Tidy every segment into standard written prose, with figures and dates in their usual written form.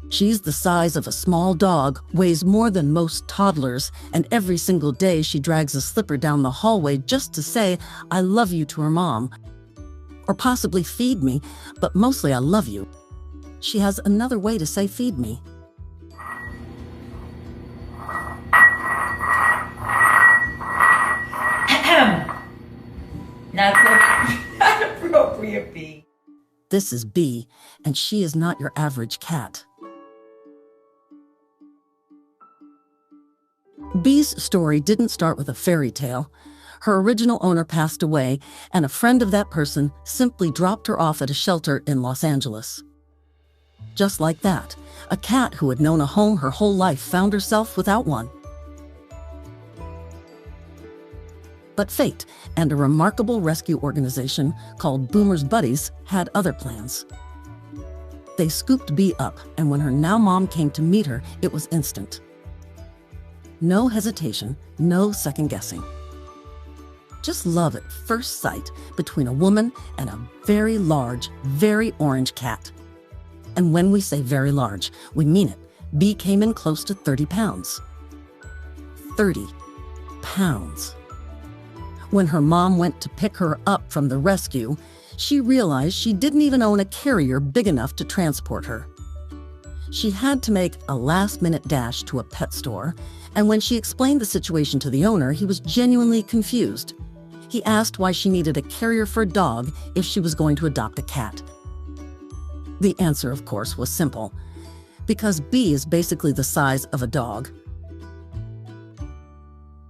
She's the size of a small dog, weighs more than most toddlers, and every single day she drags a slipper down the hallway just to say, "I love you" to her mom. Or possibly "feed me," but mostly "I love you." She has another way to say "feed me." Not appropriate, B. This is B, and she is not your average cat. B's story didn't start with a fairy tale. Her original owner passed away, and a friend of that person simply dropped her off at a shelter in Los Angeles. Just like that, a cat who had known a home her whole life found herself without one. But fate and a remarkable rescue organization called Boomer's Buddies had other plans. They scooped B up, and when her now mom came to meet her, it was instant. No hesitation, no second guessing. Just love at first sight between a woman and a very large, very orange cat. And when we say very large, we mean it. B came in close to 30 pounds. 30 pounds. When her mom went to pick her up from the rescue, she realized she didn't even own a carrier big enough to transport her. She had to make a last-minute dash to a pet store, and when she explained the situation to the owner, he was genuinely confused. He asked why she needed a carrier for a dog if she was going to adopt a cat. The answer, of course, was simple. Because B is basically the size of a dog.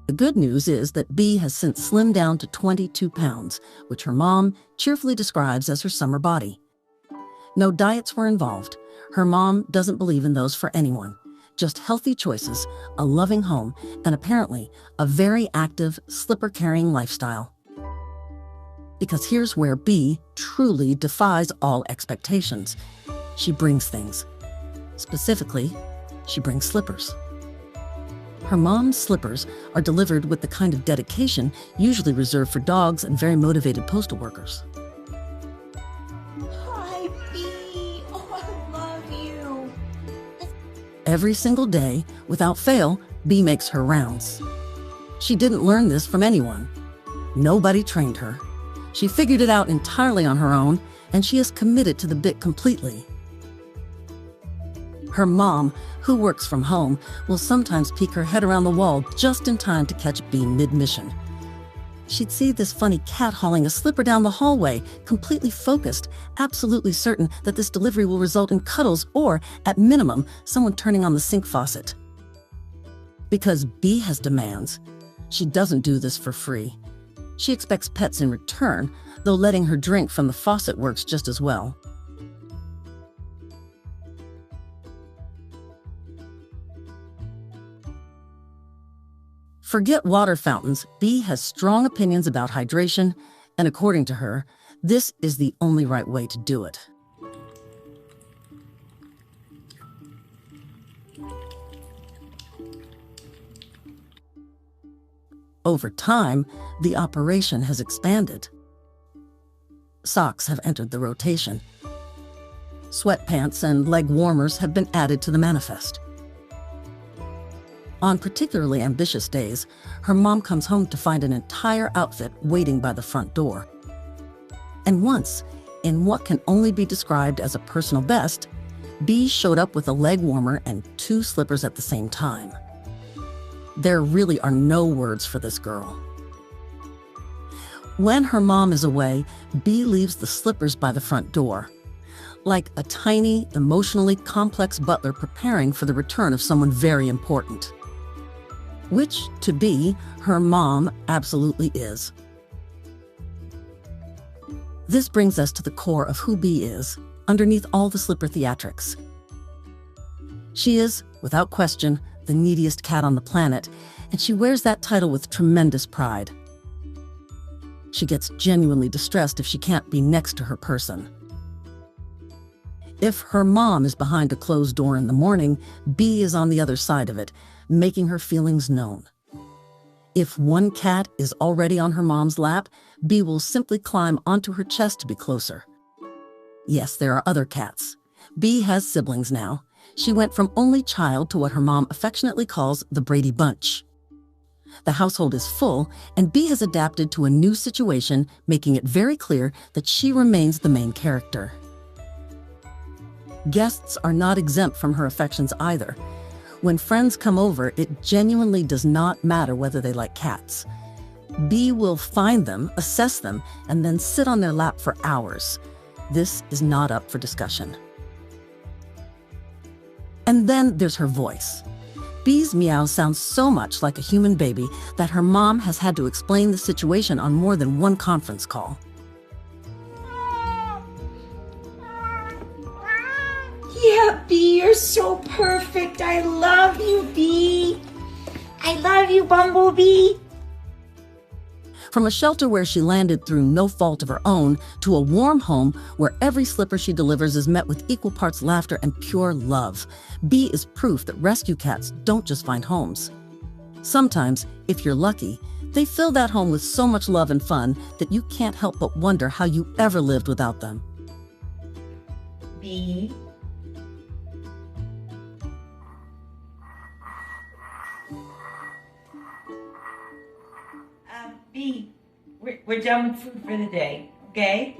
The good news is that B has since slimmed down to 22 pounds, which her mom cheerfully describes as her summer body. No diets were involved. Her mom doesn't believe in those for anyone. Just healthy choices, a loving home, and apparently a very active, slipper-carrying lifestyle. Because here's where B truly defies all expectations. She brings things. Specifically, she brings slippers. Her mom's slippers are delivered with the kind of dedication usually reserved for dogs and very motivated postal workers. Hi, B. Oh, I love you. Every single day, without fail, B makes her rounds. She didn't learn this from anyone. Nobody trained her. She figured it out entirely on her own, and she is committed to the bit completely. Her mom, who works from home, will sometimes peek her head around the wall just in time to catch B mid-mission. She'd see this funny cat hauling a slipper down the hallway, completely focused, absolutely certain that this delivery will result in Cuddles or, at minimum, someone turning on the sink faucet. Because B has demands, she doesn't do this for free. She expects pets in return, though letting her drink from the faucet works just as well. Forget water fountains, B has strong opinions about hydration, and according to her, this is the only right way to do it. Over time, the operation has expanded. Socks have entered the rotation. Sweatpants and leg warmers have been added to the manifest. On particularly ambitious days, her mom comes home to find an entire outfit waiting by the front door. And once, in what can only be described as a personal best, B showed up with a leg warmer and 2 slippers at the same time. There really are no words for this girl. When her mom is away, B leaves the slippers by the front door, like a tiny, emotionally complex butler preparing for the return of someone very important. Which, to B, her mom absolutely is. This brings us to the core of who B is, underneath all the slipper theatrics. She is, without question, the neediest cat on the planet, and she wears that title with tremendous pride. She gets genuinely distressed if she can't be next to her person. If her mom is behind a closed door in the morning, B is on the other side of it, making her feelings known. If one cat is already on her mom's lap, B will simply climb onto her chest to be closer. Yes, there are other cats. B has siblings now. She went from only child to what her mom affectionately calls the Brady Bunch. The household is full, and Bea has adapted to a new situation, making it very clear that she remains the main character. Guests are not exempt from her affections either. When friends come over, it genuinely does not matter whether they like cats. Bea will find them, assess them, and then sit on their lap for hours. This is not up for discussion. And then there's her voice. Bea's meow sounds so much like a human baby that her mom has had to explain the situation on more than one conference call. Yeah, Bea, you're so perfect. I love you, Bea. I love you, Bumblebee. From a shelter where she landed through no fault of her own to a warm home where every slipper she delivers is met with equal parts laughter and pure love, Bea is proof that rescue cats don't just find homes. Sometimes, if you're lucky, they fill that home with so much love and fun that you can't help but wonder how you ever lived without them. Bea. Bea, we're done with food for the day, okay?